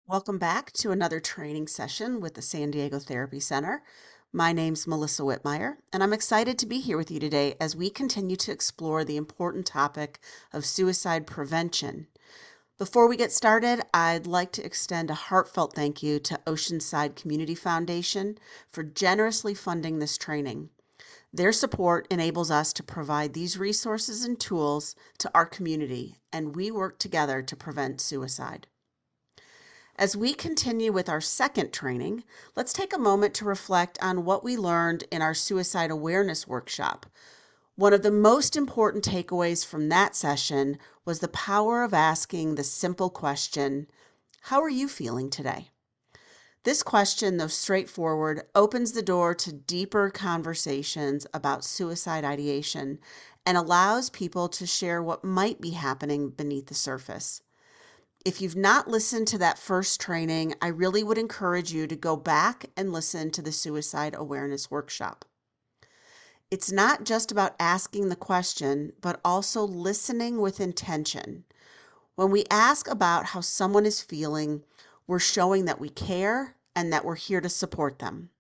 Welcome back to another training session with the San Diego Therapy Center. My name's Melissa Whitmire, and I'm excited to be here with you today as we continue to explore the important topic of suicide prevention. Before we get started, I'd like to extend a heartfelt thank you to Oceanside Community Foundation for generously funding this training. Their support enables us to provide these resources and tools to our community, and we work together to prevent suicide. As we continue with our second training, let's take a moment to reflect on what we learned in our suicide awareness workshop. One of the most important takeaways from that session was the power of asking the simple question, "How are you feeling today?" This question, though straightforward, opens the door to deeper conversations about suicide ideation and allows people to share what might be happening beneath the surface. If you've not listened to that first training, I really would encourage you to go back and listen to the Suicide Awareness Workshop. It's not just about asking the question, but also listening with intention. When we ask about how someone is feeling, we're showing that we care and that we're here to support them.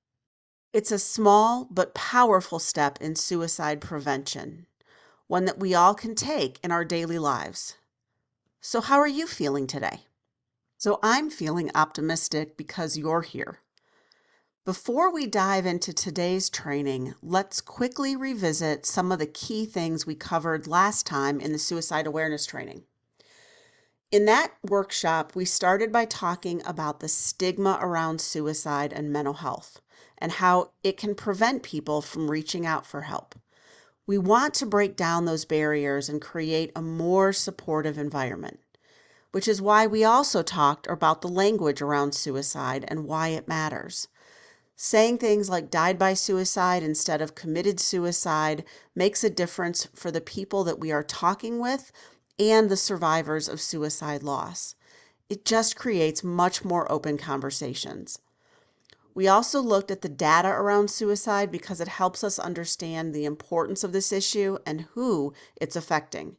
It's a small but powerful step in suicide prevention, one that we all can take in our daily lives. So how are you feeling today? So I'm feeling optimistic because you're here. Before we dive into today's training, let's quickly revisit some of the key things we covered last time in the suicide awareness training. In that workshop, we started by talking about the stigma around suicide and mental health and how it can prevent people from reaching out for help. We want to break down those barriers and create a more supportive environment, which is why we also talked about the language around suicide and why it matters. Saying things like died by suicide instead of committed suicide makes a difference for the people that we are talking with and the survivors of suicide loss. It just creates much more open conversations. We also looked at the data around suicide because it helps us understand the importance of this issue and who it's affecting.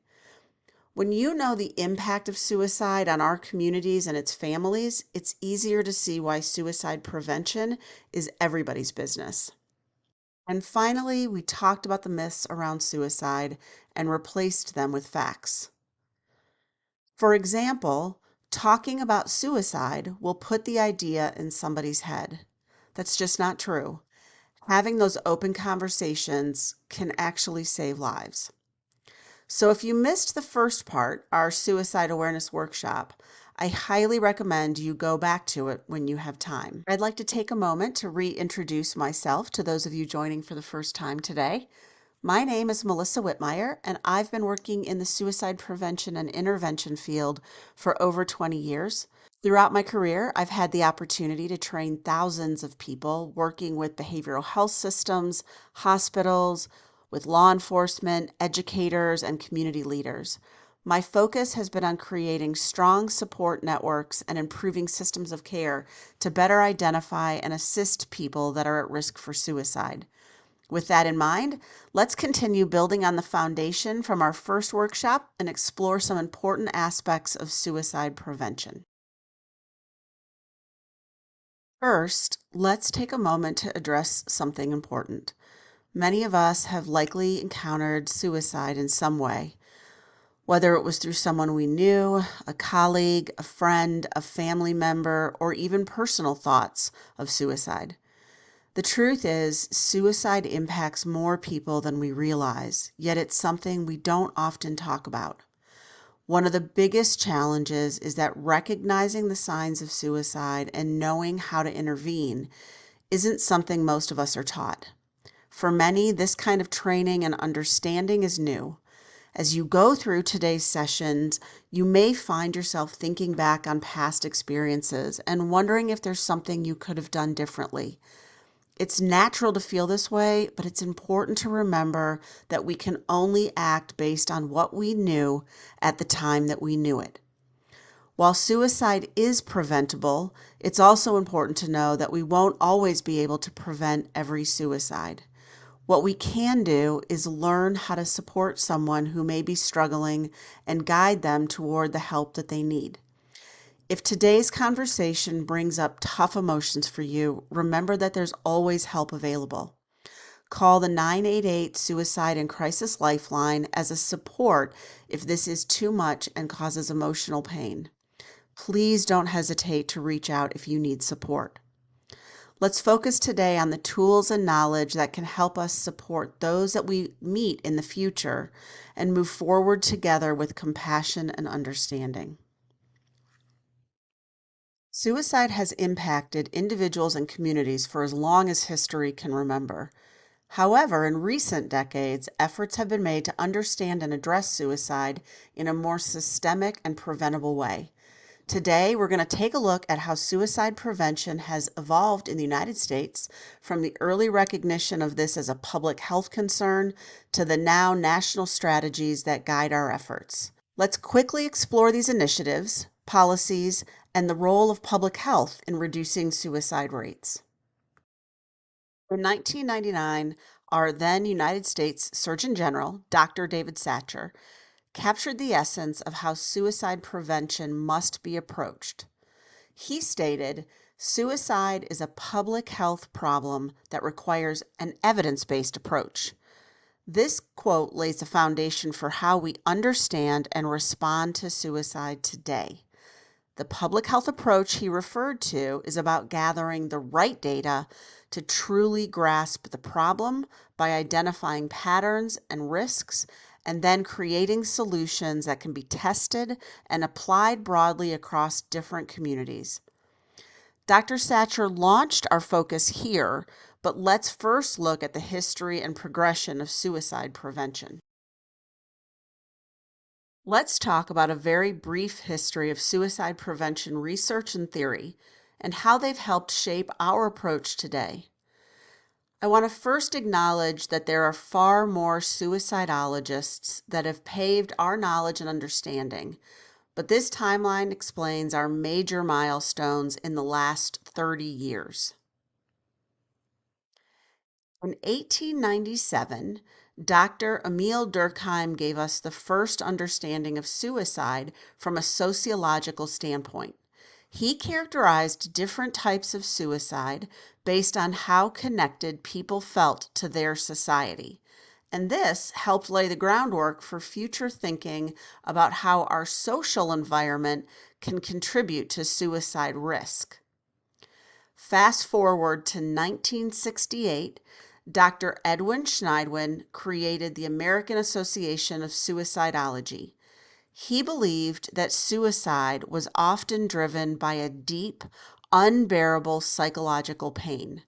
When you know the impact of suicide on our communities and its families, it's easier to see why suicide prevention is everybody's business. And finally, we talked about the myths around suicide and replaced them with facts. For example, talking about suicide will put the idea in somebody's head. That's just not true. Having those open conversations can actually save lives. So if you missed the first part, our suicide awareness workshop, I highly recommend you go back to it when you have time. I'd like to take a moment to reintroduce myself to those of you joining for the first time today. My name is Melissa Whitmire, and I've been working in the suicide prevention and intervention field for over 20 years. Throughout my career, I've had the opportunity to train thousands of people working with behavioral health systems, hospitals, with law enforcement, educators, and community leaders. My focus has been on creating strong support networks and improving systems of care to better identify and assist people that are at risk for suicide. With that in mind, let's continue building on the foundation from our first workshop and explore some important aspects of suicide prevention. First, let's take a moment to address something important. Many of us have likely encountered suicide in some way, whether it was through someone we knew, a colleague, a friend, a family member, or even personal thoughts of suicide. The truth is, suicide impacts more people than we realize, yet it's something we don't often talk about. One of the biggest challenges is that recognizing the signs of suicide and knowing how to intervene isn't something most of us are taught. For many, this kind of training and understanding is new. As you go through today's sessions, you may find yourself thinking back on past experiences and wondering if there's something you could have done differently. It's natural to feel this way, but it's important to remember that we can only act based on what we knew at the time that we knew it. While suicide is preventable, it's also important to know that we won't always be able to prevent every suicide. What we can do is learn how to support someone who may be struggling and guide them toward the help that they need. If today's conversation brings up tough emotions for you, remember that there's always help available. Call the 988 Suicide and Crisis Lifeline as a support if this is too much and causes emotional pain. Please don't hesitate to reach out if you need support. Let's focus today on the tools and knowledge that can help us support those that we meet in the future and move forward together with compassion and understanding. Suicide has impacted individuals and communities for as long as history can remember. However, in recent decades, efforts have been made to understand and address suicide in a more systemic and preventable way. Today, we're going to take a look at how suicide prevention has evolved in the United States from the early recognition of this as a public health concern to the now national strategies that guide our efforts. Let's quickly explore these initiatives, policies, and the role of public health in reducing suicide rates. In 1999, our then United States Surgeon General, Dr. David Satcher, captured the essence of how suicide prevention must be approached. He stated, "Suicide is a public health problem that requires an evidence-based approach." This quote lays the foundation for how we understand and respond to suicide today. The public health approach he referred to is about gathering the right data to truly grasp the problem by identifying patterns and risks and then creating solutions that can be tested and applied broadly across different communities. Dr. Satcher launched our focus here, but let's first look at the history and progression of suicide prevention. Let's talk about a very brief history of suicide prevention research and theory and how they've helped shape our approach today. I want to first acknowledge that there are far more suicidologists that have paved our knowledge and understanding, but this timeline explains our major milestones in the last 30 years. In 1897, Dr. Emil Durkheim gave us the first understanding of suicide from a sociological standpoint. He characterized different types of suicide based on how connected people felt to their society. And this helped lay the groundwork for future thinking about how our social environment can contribute to suicide risk. Fast forward to 1968, Dr. Edwin Schneidwin created the American Association of Suicidology. He believed that suicide was often driven by a deep, unbearable psychological pain.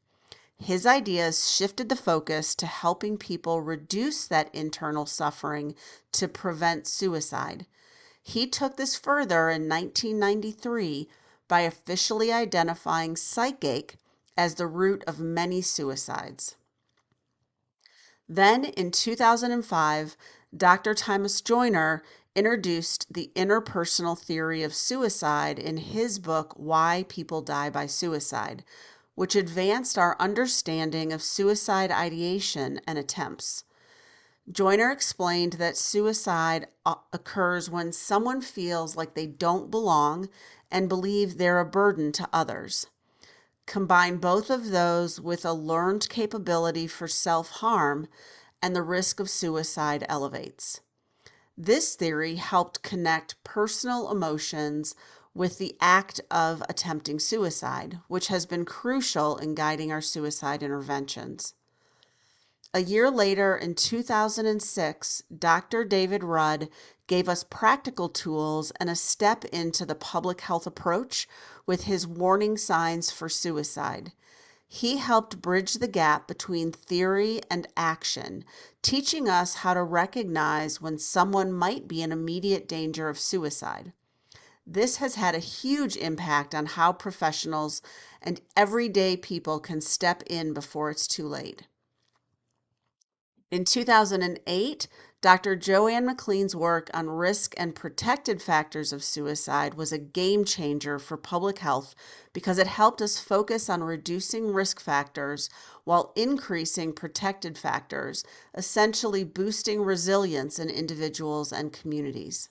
His ideas shifted the focus to helping people reduce that internal suffering to prevent suicide. He took this further in 1993 by officially identifying psychache as the root of many suicides. Then in 2005, Dr. Thomas Joyner introduced the interpersonal theory of suicide in his book, Why People Die by Suicide, which advanced our understanding of suicide ideation and attempts. Joyner explained that suicide occurs when someone feels like they don't belong and believe they're a burden to others. Combine both of those with a learned capability for self-harm, and the risk of suicide elevates. This theory helped connect personal emotions with the act of attempting suicide, which has been crucial in guiding our suicide interventions. A year later, in 2006, Dr. David Rudd gave us practical tools and a step into the public health approach with his warning signs for suicide. He helped bridge the gap between theory and action, teaching us how to recognize when someone might be in immediate danger of suicide. This has had a huge impact on how professionals and everyday people can step in before it's too late. In 2008, Dr. Joanne McLean's work on risk and protected factors of suicide was a game changer for public health because it helped us focus on reducing risk factors while increasing protected factors, essentially boosting resilience in individuals and communities.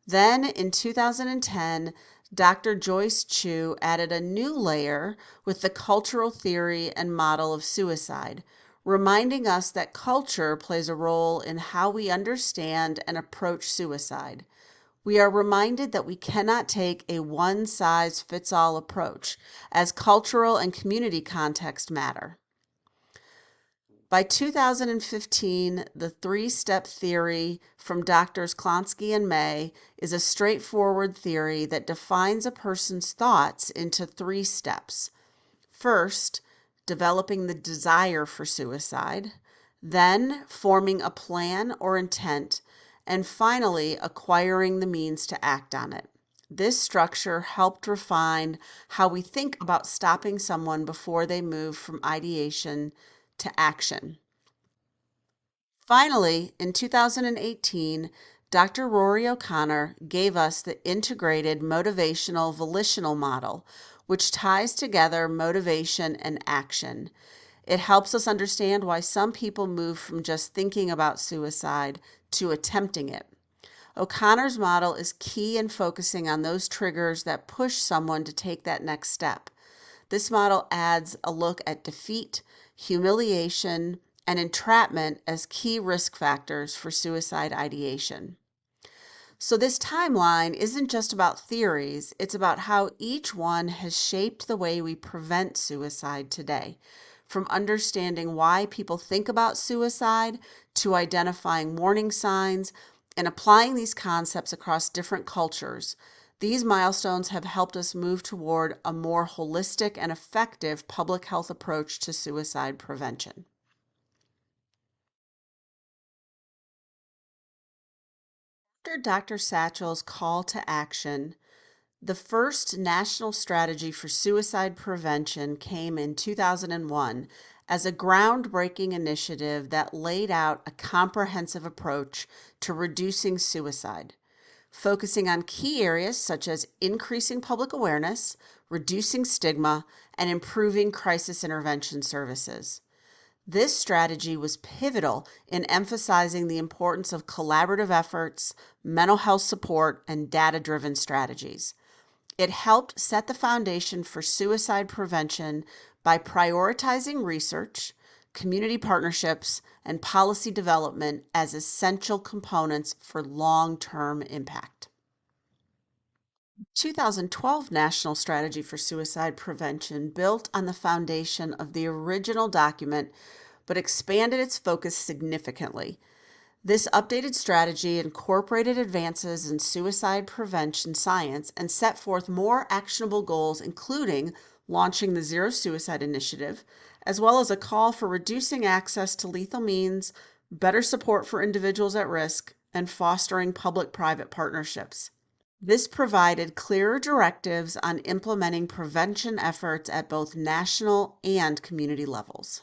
Then in 2010, Dr. Joyce Chu added a new layer with the cultural theory and model of suicide, reminding us that culture plays a role in how we understand and approach suicide. We are reminded that we cannot take a one-size-fits-all approach, as cultural and community context matter. By 2015, the three-step theory from Doctors Klonsky and May is a straightforward theory that defines a person's thoughts into three steps. First, developing the desire for suicide, then forming a plan or intent, and finally acquiring the means to act on it. This structure helped refine how we think about stopping someone before they move from ideation to action. Finally, in 2018, Dr. Rory O'Connor gave us the integrated motivational volitional model, which ties together motivation and action. It helps us understand why some people move from just thinking about suicide to attempting it. O'Connor's model is key in focusing on those triggers that push someone to take that next step. This model adds a look at defeat, humiliation, and entrapment as key risk factors for suicide ideation. So this timeline isn't just about theories, it's about how each one has shaped the way we prevent suicide today. From understanding why people think about suicide to identifying warning signs and applying these concepts across different cultures, these milestones have helped us move toward a more holistic and effective public health approach to suicide prevention. After Dr. Satchel's call to action, the first national strategy for suicide prevention came in 2001 as a groundbreaking initiative that laid out a comprehensive approach to reducing suicide, focusing on key areas such as increasing public awareness, reducing stigma, and improving crisis intervention services. This strategy was pivotal in emphasizing the importance of collaborative efforts, mental health support, and data-driven strategies. It helped set the foundation for suicide prevention by prioritizing research, community partnerships, and policy development as essential components for long-term impact. 2012 National Strategy for Suicide Prevention built on the foundation of the original document, but expanded its focus significantly. This updated strategy incorporated advances in suicide prevention science and set forth more actionable goals, including launching the Zero Suicide Initiative, as well as a call for reducing access to lethal means, better support for individuals at risk, and fostering public-private partnerships. This provided clearer directives on implementing prevention efforts at both national and community levels.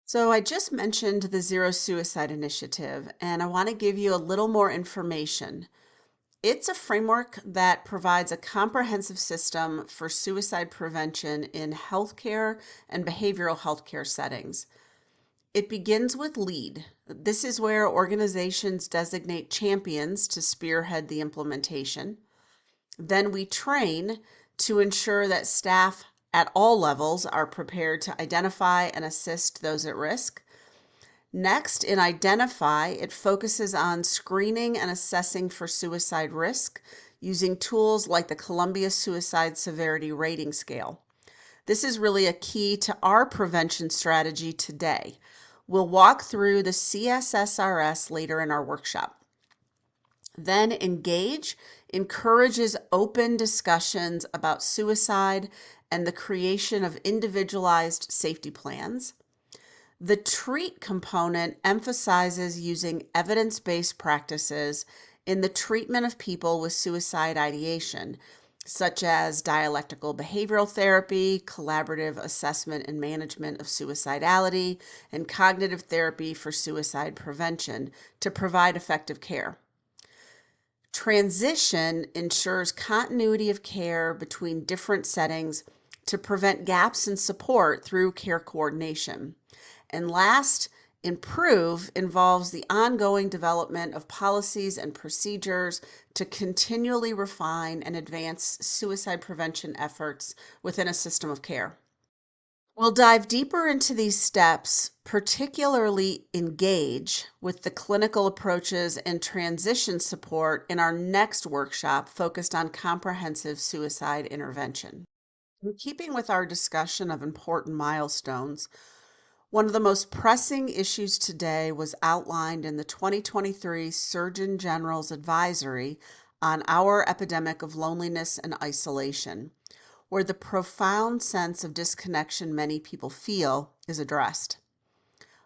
So I just mentioned the Zero Suicide Initiative, and I want to give you a little more information. It's a framework that provides a comprehensive system for suicide prevention in healthcare and behavioral healthcare settings. It begins with LEAD. This is where organizations designate champions to spearhead the implementation. Then we train to ensure that staff at all levels are prepared to identify and assist those at risk. Next, in Identify, it focuses on screening and assessing for suicide risk using tools like the Columbia Suicide Severity Rating Scale. This is really a key to our prevention strategy today. We'll walk through the CSSRS later in our workshop. Then Engage encourages open discussions about suicide and the creation of individualized safety plans. The Treat component emphasizes using evidence-based practices in the treatment of people with suicide ideation, such as dialectical behavioral therapy, collaborative assessment and management of suicidality, and cognitive therapy for suicide prevention to provide effective care. Transition ensures continuity of care between different settings to prevent gaps in support through care coordination. And last, Improve involves the ongoing development of policies and procedures to continually refine and advance suicide prevention efforts within a system of care. We'll dive deeper into these steps, particularly engage with the clinical approaches and transition support in our next workshop focused on comprehensive suicide intervention. In keeping with our discussion of important milestones, one of the most pressing issues today was outlined in the 2023 Surgeon General's Advisory on our epidemic of loneliness and isolation, where the profound sense of disconnection many people feel is addressed.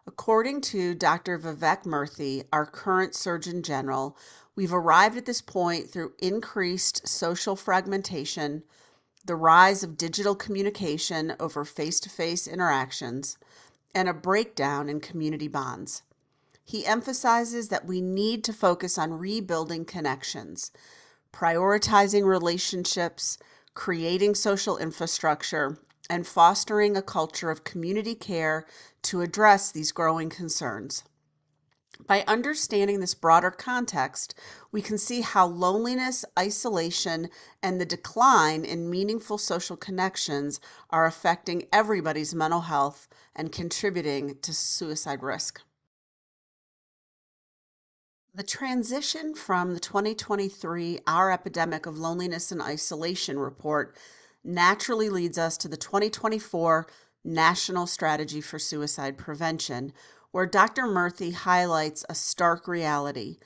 According to Dr. Vivek Murthy, our current Surgeon General, we've arrived at this point through increased social fragmentation, the rise of digital communication over face-to-face interactions, and a breakdown in community bonds. He emphasizes that we need to focus on rebuilding connections, prioritizing relationships, creating social infrastructure, and fostering a culture of community care to address these growing concerns. By understanding this broader context, we can see how loneliness, isolation, and the decline in meaningful social connections are affecting everybody's mental health and contributing to suicide risk. The transition from the 2023 Our Epidemic of Loneliness and Isolation report naturally leads us to the 2024 National Strategy for Suicide Prevention, where Dr. Murthy highlights a stark reality.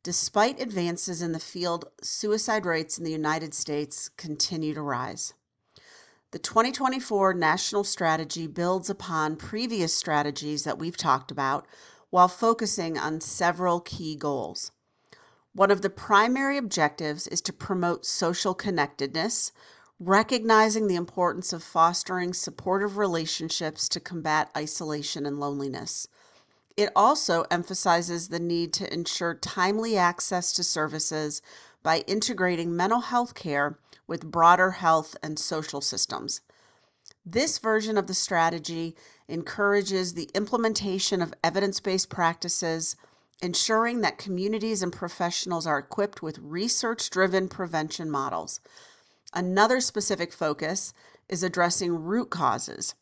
Despite advances in the field, suicide rates in the United States continue to rise. The 2024 National Strategy builds upon previous strategies that we've talked about while focusing on several key goals. One of the primary objectives is to promote social connectedness, recognizing the importance of fostering supportive relationships to combat isolation and loneliness. It also emphasizes the need to ensure timely access to services by integrating mental health care with broader health and social systems. This version of the strategy encourages the implementation of evidence-based practices, ensuring that communities and professionals are equipped with research-driven prevention models. Another specific focus is addressing root causes,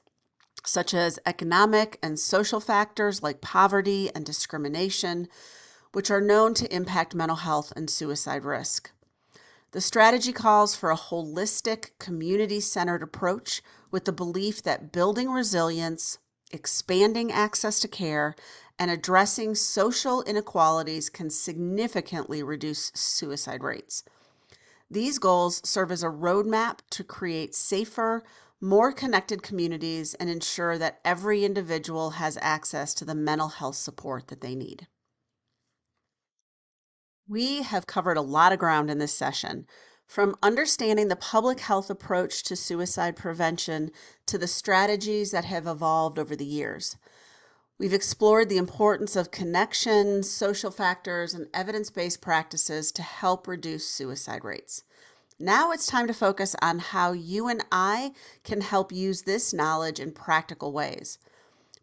such as economic and social factors like poverty and discrimination, which are known to impact mental health and suicide risk. The strategy calls for a holistic, community-centered approach with the belief that building resilience, expanding access to care, and addressing social inequalities can significantly reduce suicide rates. These goals serve as a roadmap to create safer, more connected communities and ensure that every individual has access to the mental health support that they need. We have covered a lot of ground in this session, from understanding the public health approach to suicide prevention to the strategies that have evolved over the years. We've explored the importance of connection, social factors, and evidence-based practices to help reduce suicide rates. Now it's time to focus on how you and I can help use this knowledge in practical ways.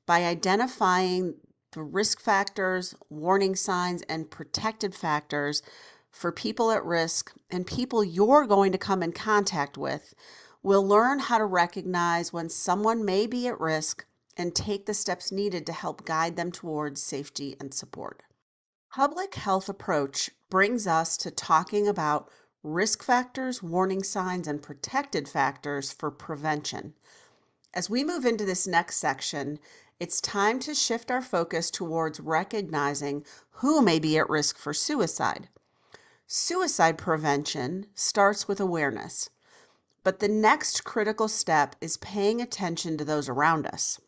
By identifying the risk factors, warning signs, and protected factors for people at risk and people you're going to come in contact with, we'll learn how to recognize when someone may be at risk and take the steps needed to help guide them towards safety and support. Public health approach brings us to talking about risk factors, warning signs, and protected factors for prevention. As we move into this next section, it's time to shift our focus towards recognizing who may be at risk for suicide. Suicide prevention starts with awareness, but the next critical step is paying attention to those around us,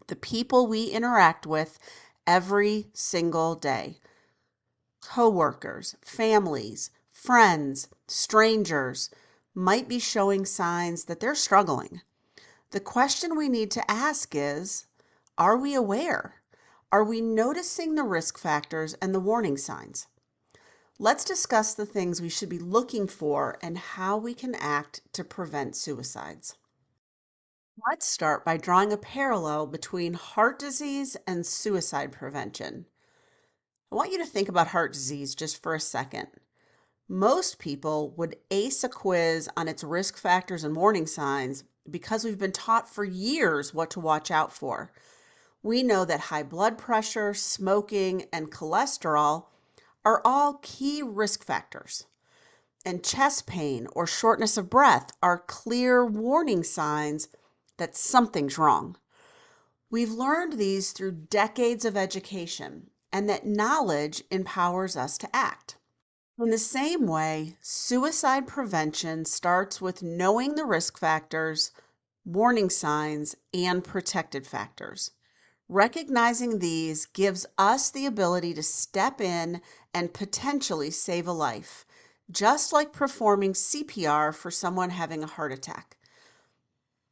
the people we interact with every single day. Coworkers, families, friends, strangers might be showing signs that they're struggling. The question we need to ask is, are we aware? Are we noticing the risk factors and the warning signs? Let's discuss the things we should be looking for and how we can act to prevent suicides. Let's start by drawing a parallel between heart disease and suicide prevention. I want you to think about heart disease just for a second. Most people would ace a quiz on its risk factors and warning signs because we've been taught for years what to watch out for. We know that high blood pressure, smoking, and cholesterol are all key risk factors. And chest pain or shortness of breath are clear warning signs that something's wrong. We've learned these through decades of education, and that knowledge empowers us to act. In the same way, suicide prevention starts with knowing the risk factors, warning signs, and protected factors. Recognizing these gives us the ability to step in and potentially save a life, just like performing CPR for someone having a heart attack.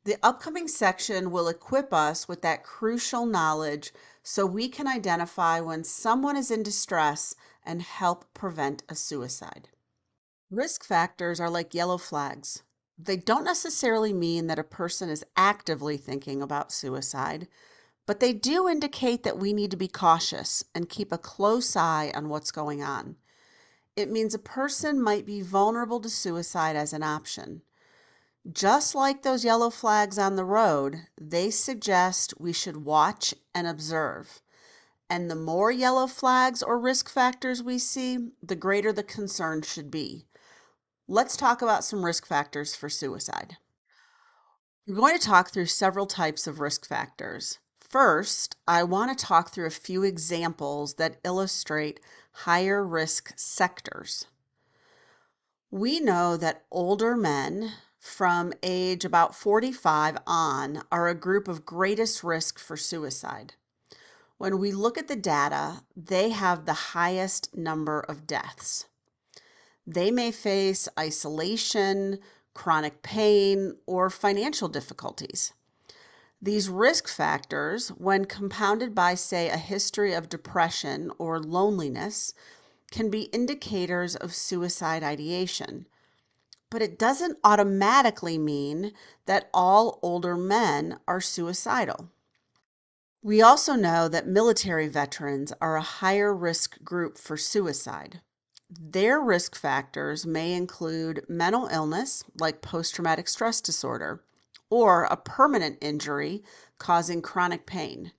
The upcoming section will equip us with that crucial knowledge so we can identify when someone is in distress and help prevent a suicide. Risk factors are like yellow flags. They don't necessarily mean that a person is actively thinking about suicide, but they do indicate that we need to be cautious and keep a close eye on what's going on. It means a person might be vulnerable to suicide as an option. Just like those yellow flags on the road, they suggest we should watch and observe. And the more yellow flags or risk factors we see, the greater the concern should be. Let's talk about some risk factors for suicide. We're going to talk through several types of risk factors. First, I want to talk through a few examples that illustrate higher risk sectors. We know that older men from age about 45 on are a group of greatest risk for suicide. When we look at the data, they have the highest number of deaths. They may face isolation, chronic pain, or financial difficulties. These risk factors, when compounded by, say, a history of depression or loneliness, can be indicators of suicide ideation. But it doesn't automatically mean that all older men are suicidal. We also know that military veterans are a higher risk group for suicide. Their risk factors may include mental illness, like post-traumatic stress disorder, or a permanent injury causing chronic pain,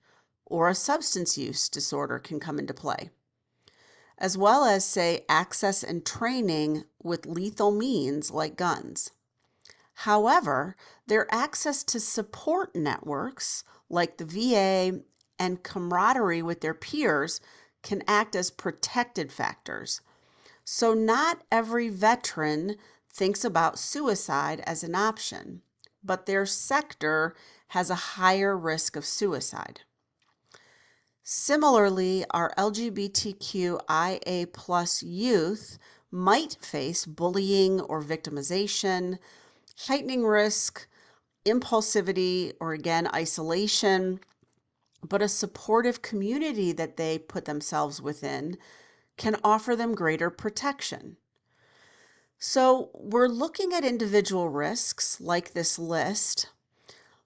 or a substance use disorder can come into play, as well as, say, access and training with lethal means like guns. However, their access to support networks like the VA and camaraderie with their peers can act as protected factors. So not every veteran thinks about suicide as an option, but their sector has a higher risk of suicide. Similarly, our LGBTQIA+ youth might face bullying or victimization, heightening risk, impulsivity, or again, isolation, but a supportive community that they put themselves within can offer them greater protection. So we're looking at individual risks like this list,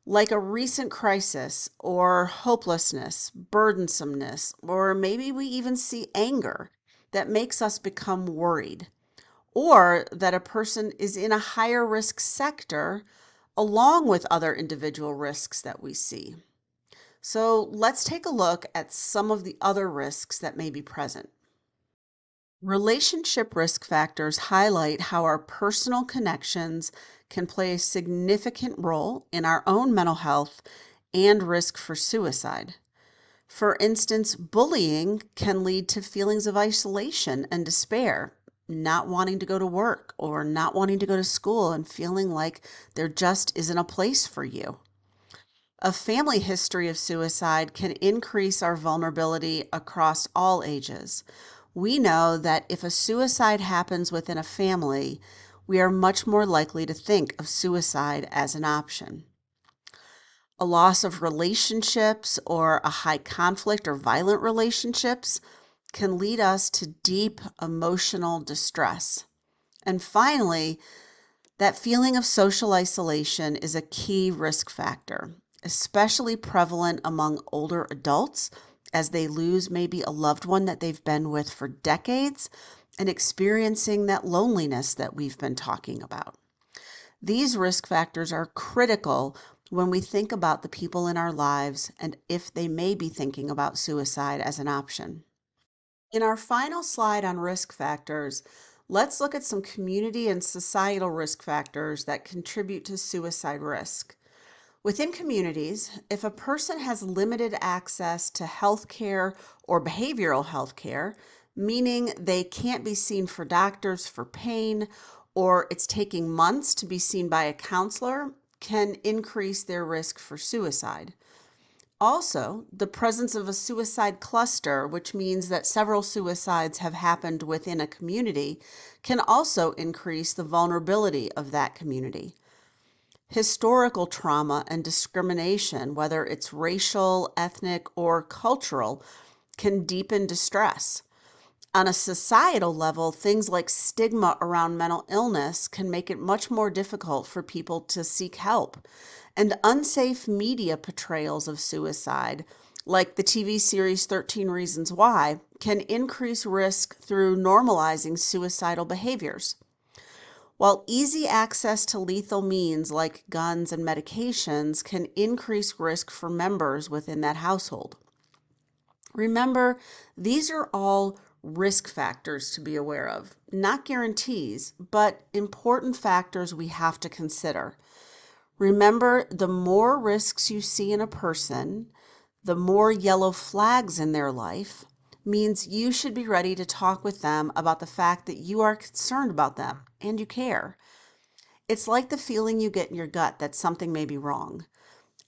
like a recent crisis or hopelessness, burdensomeness, or maybe we even see anger that makes us become worried, or that a person is in a higher risk sector along with other individual risks that we see. So let's take a look at some of the other risks that may be present. Relationship risk factors highlight how our personal connections can play a significant role in our own mental health and risk for suicide. For instance, bullying can lead to feelings of isolation and despair, not wanting to go to work or not wanting to go to school and feeling like there just isn't a place for you. A family history of suicide can increase our vulnerability across all ages. We know that if a suicide happens within a family, we are much more likely to think of suicide as an option. A loss of relationships or a high conflict or violent relationships can lead us to deep emotional distress. And finally, That feeling of social isolation is a key risk factor, especially prevalent among older adults as they lose maybe a loved one that they've been with for decades and experiencing that loneliness that we've been talking about. These risk factors are critical when we think about the people in our lives and if they may be thinking about suicide as an option. In our final slide on risk factors, let's look at some community and societal risk factors that contribute to suicide risk. Within communities, if a person has limited access to health care or behavioral health care, meaning they can't be seen for doctors for pain, or it's taking months to be seen by a counselor, can increase their risk for suicide. Also, the presence of a suicide cluster, which means that several suicides have happened within a community, can also increase the vulnerability of that community. Historical trauma and discrimination, whether it's racial, ethnic, or cultural, can deepen distress. On a societal level, things like stigma around mental illness can make it much more difficult for people to seek help. And unsafe media portrayals of suicide, like the TV series 13 Reasons Why, can increase risk through normalizing suicidal behaviors. While easy access to lethal means like guns and medications can increase risk for members within that household. Remember, these are all risk factors to be aware of, not guarantees, but important factors we have to consider. Remember, the more risks you see in a person, the more yellow flags in their life, means you should be ready to talk with them about the fact that you are concerned about them and you care. It's like the feeling you get in your gut that something may be wrong.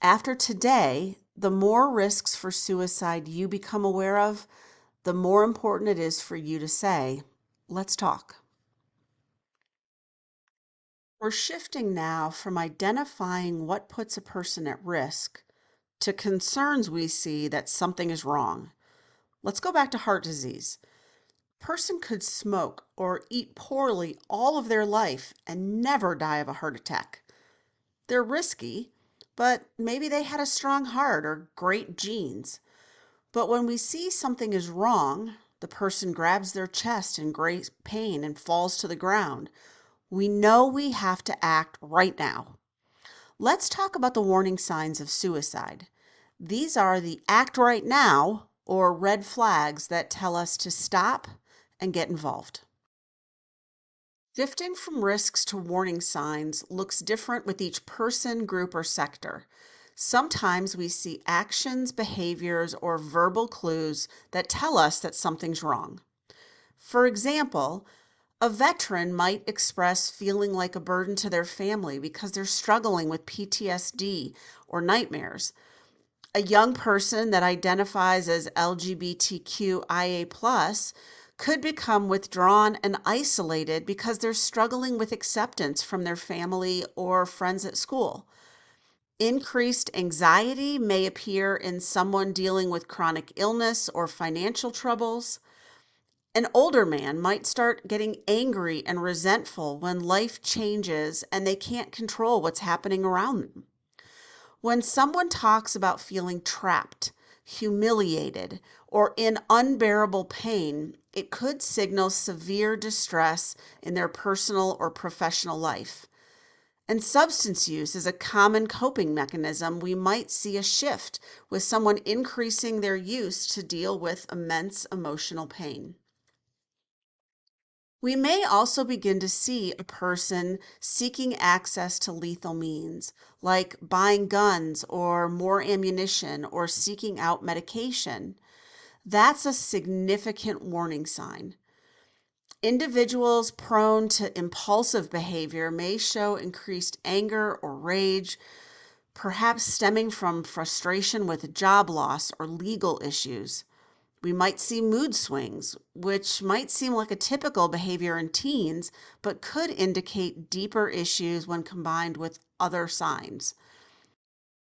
After today, the more risks for suicide you become aware of, the more important it is for you to say, let's talk. We're shifting now from identifying what puts a person at risk to concerns we see that something is wrong. Let's go back to heart disease. A person could smoke or eat poorly all of their life and never die of a heart attack. They're risky, but maybe they had a strong heart or great genes. But when we see something is wrong, the person grabs their chest in great pain and falls to the ground, we know we have to act right now. Let's talk about the warning signs of suicide. These are the act right now or red flags that tell us to stop and get involved. Shifting from risks to warning signs looks different with each person, group, or sector. Sometimes we see actions, behaviors, or verbal clues that tell us that something's wrong. For example, a veteran might express feeling like a burden to their family because they're struggling with PTSD or nightmares. A young person that identifies as LGBTQIA+ could become withdrawn and isolated because they're struggling with acceptance from their family or friends at school. Increased anxiety may appear in someone dealing with chronic illness or financial troubles. An older man might start getting angry and resentful when life changes and they can't control what's happening around them. When someone talks about feeling trapped, humiliated, or in unbearable pain, it could signal severe distress in their personal or professional life. And substance use is a common coping mechanism. We might see a shift with someone increasing their use to deal with immense emotional pain. We may also begin to see a person seeking access to lethal means, like buying guns or more ammunition or seeking out medication. That's a significant warning sign. Individuals prone to impulsive behavior may show increased anger or rage, perhaps stemming from frustration with job loss or legal issues. We might see mood swings, which might seem like a typical behavior in teens, but could indicate deeper issues when combined with other signs.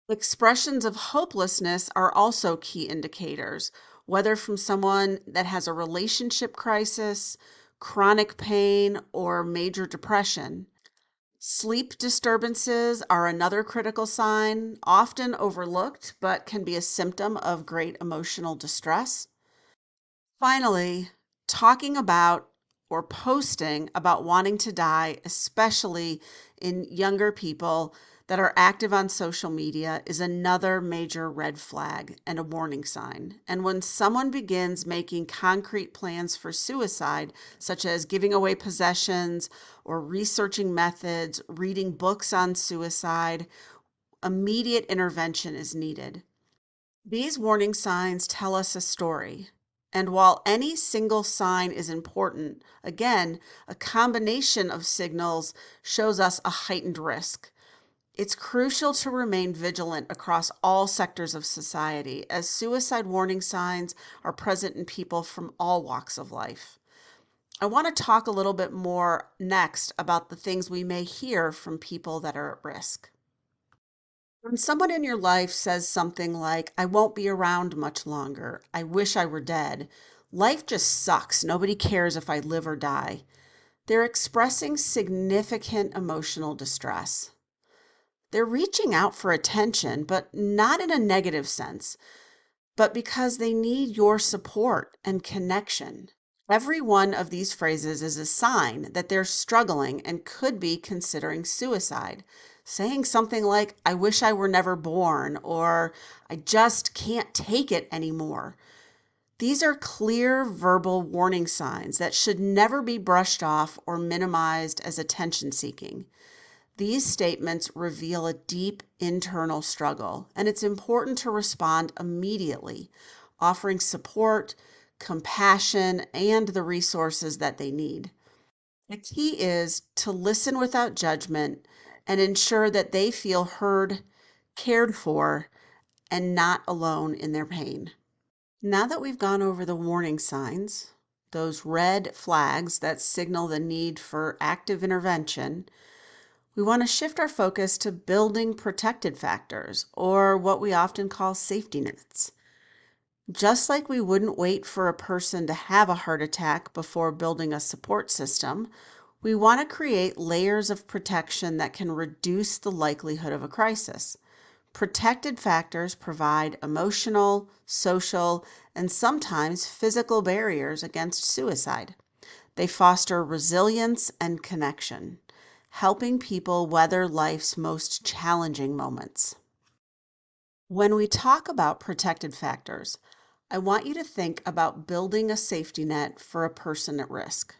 Expressions of hopelessness are also key indicators, whether from someone that has a relationship crisis, chronic pain, or major depression. Sleep disturbances are another critical sign, often overlooked, but can be a symptom of great emotional distress. Finally, talking about or posting about wanting to die, especially in younger people that are active on social media, is another major red flag and a warning sign. And when someone begins making concrete plans for suicide, such as giving away possessions or researching methods, reading books on suicide, immediate intervention is needed. These warning signs tell us a story. And while any single sign is important, again, a combination of signals shows us a heightened risk. It's crucial to remain vigilant across all sectors of society, as suicide warning signs are present in people from all walks of life. I want to talk a little bit more next about the things we may hear from people that are at risk. When someone in your life says something like, I won't be around much longer, I wish I were dead, life just sucks, nobody cares if I live or die, they're expressing significant emotional distress. They're reaching out for attention, but not in a negative sense, but because they need your support and connection. Every one of these phrases is a sign that they're struggling and could be considering suicide. Saying something like, I wish I were never born, or I just can't take it anymore. These are clear verbal warning signs that should never be brushed off or minimized as attention seeking. These statements reveal a deep internal struggle, and it's important to respond immediately, offering support, compassion, and the resources that they need. The key is to listen without judgment and ensure that they feel heard, cared for, and not alone in their pain. Now that we've gone over the warning signs, those red flags that signal the need for active intervention, we want to shift our focus to building protected factors, or what we often call safety nets. Just like we wouldn't wait for a person to have a heart attack before building a support system, we want to create layers of protection that can reduce the likelihood of a crisis. Protected factors provide emotional, social, and sometimes physical barriers against suicide. They foster resilience and connection, helping people weather life's most challenging moments. When we talk about protected factors, I want you to think about building a safety net for a person at risk.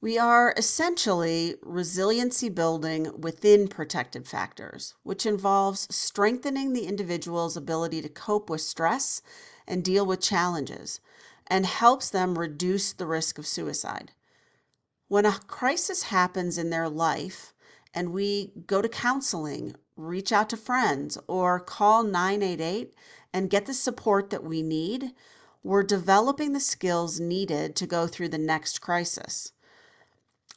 We are essentially resiliency building within protected factors, which involves strengthening the individual's ability to cope with stress and deal with challenges, and helps them reduce the risk of suicide. When a crisis happens in their life and we go to counseling, reach out to friends, or call 988 and get the support that we need, we're developing the skills needed to go through the next crisis.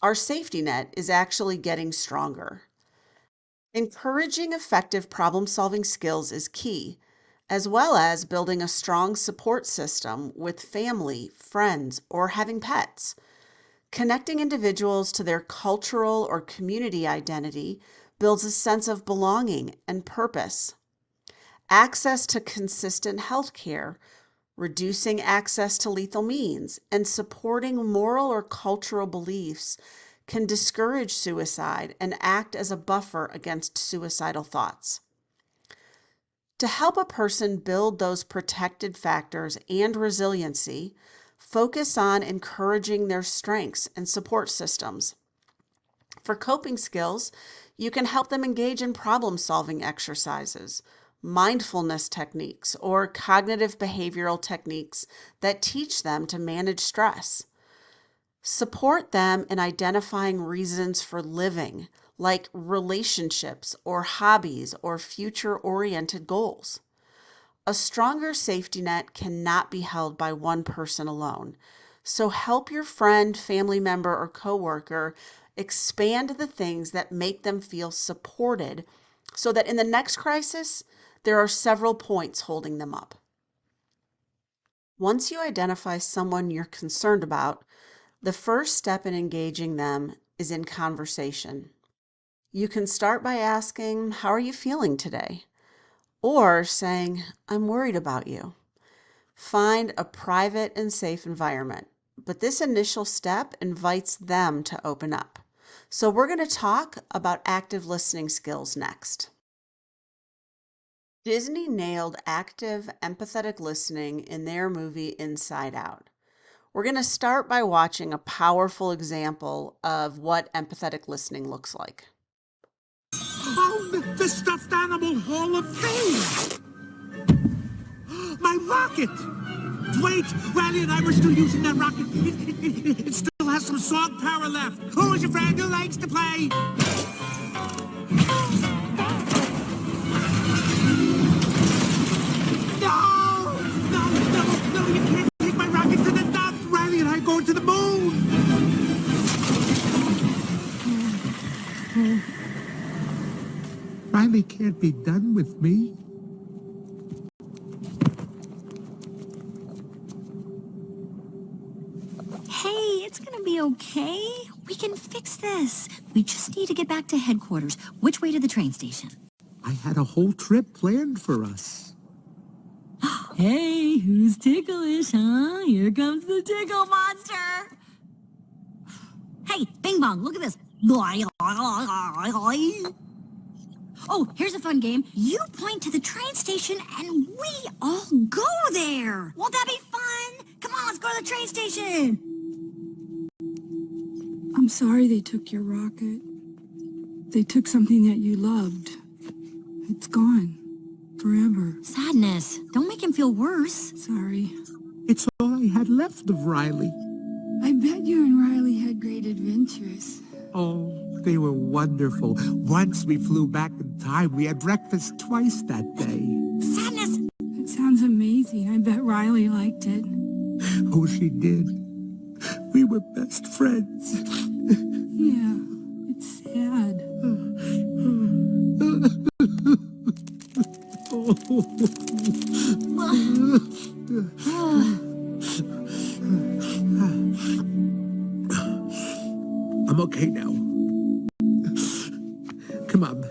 Our safety net is actually getting stronger. Encouraging effective problem-solving skills is key, as well as building a strong support system with family, friends, or having pets. Connecting individuals to their cultural or community identity builds a sense of belonging and purpose. Access to consistent health care, reducing access to lethal means, and supporting moral or cultural beliefs can discourage suicide and act as a buffer against suicidal thoughts. To help a person build those protected factors and resiliency, focus on encouraging their strengths and support systems. For coping skills, you can help them engage in problem-solving exercises, mindfulness techniques, or cognitive behavioral techniques that teach them to manage stress. Support them in identifying reasons for living, like relationships or hobbies or future-oriented goals. A stronger safety net cannot be held by one person alone. So help your friend, family member, or coworker expand the things that make them feel supported so that in the next crisis, there are several points holding them up. Once you identify someone you're concerned about, the first step in engaging them is in conversation. You can start by asking, "How are you feeling today?" Or saying, "I'm worried about you." Find a private and safe environment, but this initial step invites them to open up. So we're going to talk about active listening skills next. Disney nailed active, empathetic listening in their movie Inside Out. We're going to start by watching a powerful example of what empathetic listening looks like. Oh, the stuffed animal Hall of Fame! My rocket! Wait, Riley and I were still using that rocket. It still has some song power left. Who is your friend who likes to play? No! No, you can't take my rocket to the top. Riley and I are going to the moon. Riley can't be done with me. Hey, it's gonna be okay. We can fix this. We just need to get back to headquarters. Which way to the train station? I had a whole trip planned for us. Hey, who's ticklish, huh? Here comes the tickle monster. Hey, Bing Bong, look at this. Oh, here's a fun game. You point to the train station and we all go there. Won't that be fun? Come on, let's go to the train station. I'm sorry they took your rocket. They took something that you loved. It's gone. Forever. Sadness. Don't make him feel worse. Sorry. It's all I had left of Riley. I bet you and Riley had great adventures. Oh, they were wonderful. Once we flew back in time, we had breakfast twice that day. Sadness. It sounds amazing. I bet Riley liked it. Oh, she did. We were best friends. Yeah, it's sad. I'm okay now. Come on.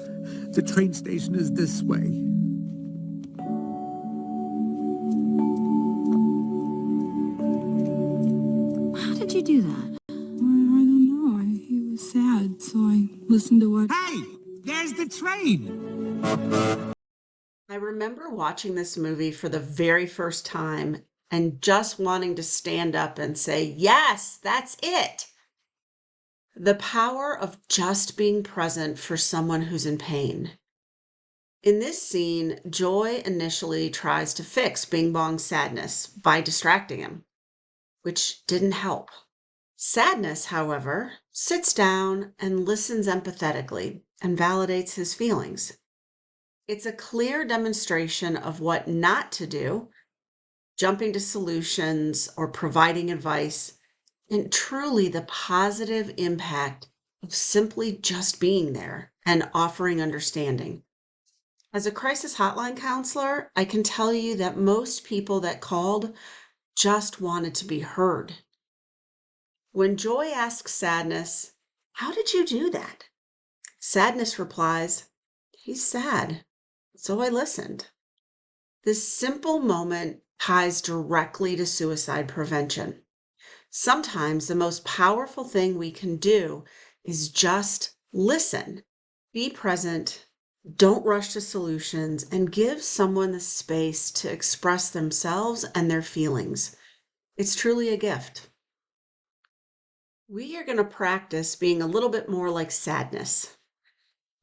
The train station is this way. How did you do that? I don't know. He was sad, so I listened to what... Hey! There's the train! I remember watching this movie for the very first time and just wanting to stand up and say, "Yes, that's it." The power of just being present for someone who's in pain. In this scene, Joy initially tries to fix Bing Bong's sadness by distracting him, which didn't help. Sadness, however, sits down and listens empathetically and validates his feelings. It's a clear demonstration of what not to do, jumping to solutions or providing advice, and truly the positive impact of simply just being there and offering understanding. As a crisis hotline counselor, I can tell you that most people that called just wanted to be heard. When Joy asks Sadness, "How did you do that?" Sadness replies, "He's sad, so I listened." This simple moment ties directly to suicide prevention. Sometimes the most powerful thing we can do is just listen, be present, don't rush to solutions, and give someone the space to express themselves and their feelings. It's truly a gift. We are going to practice being a little bit more like Sadness.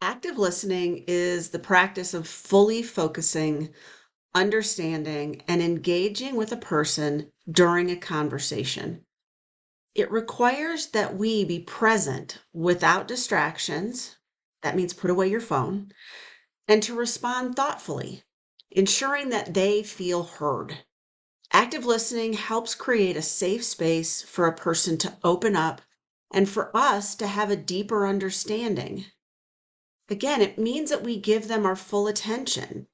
Active listening is the practice of fully focusing, understanding, and engaging with a person during a conversation. It requires that we be present without distractions. That means put away your phone, and to respond thoughtfully, ensuring that they feel heard. Active listening helps create a safe space for a person to open up and for us to have a deeper understanding. Again, it means that we give them our full attention.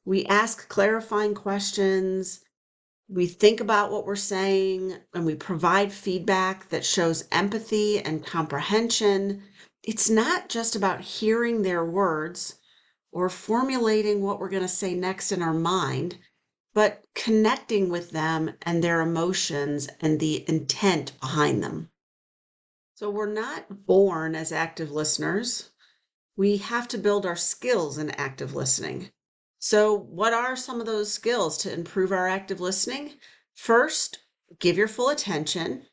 We ask clarifying questions, we think about what we're saying, and we provide feedback that shows empathy and comprehension It's not just about hearing their words or formulating what we're going to say next in our mind, but connecting with them and their emotions and the intent behind them. So we're not born as active listeners. We have to build our skills in active listening. So, what are some of those skills to improve our active listening? First, give your full attention.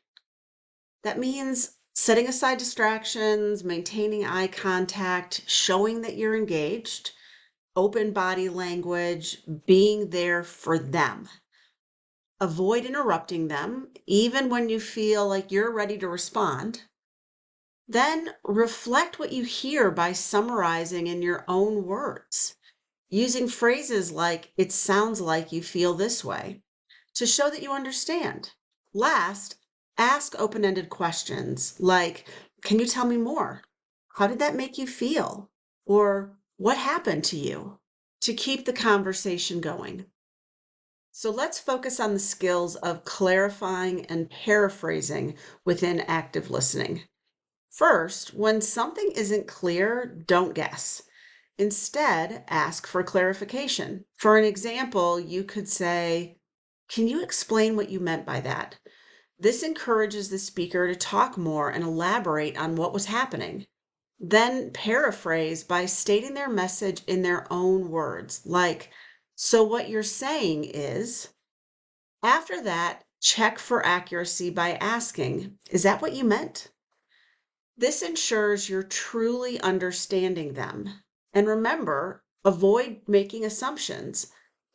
That means setting aside distractions, maintaining eye contact, showing that you're engaged, open body language, being there for them. Avoid interrupting them, even when you feel like you're ready to respond. Then reflect what you hear by summarizing in your own words, using phrases like, "it sounds like you feel this way," to show that you understand. Last, ask open-ended questions like, "Can you tell me more? How did that make you feel?" Or, "What happened to you?" to keep the conversation going. So let's focus on the skills of clarifying and paraphrasing within active listening. First, when something isn't clear, don't guess. Instead, ask for clarification. For an example, you could say, "Can you explain what you meant by that?" This encourages the speaker to talk more and elaborate on what was happening. Then paraphrase by stating their message in their own words, like, "So what you're saying is," after that, check for accuracy by asking, "Is that what you meant?" This ensures you're truly understanding them. And remember, avoid making assumptions.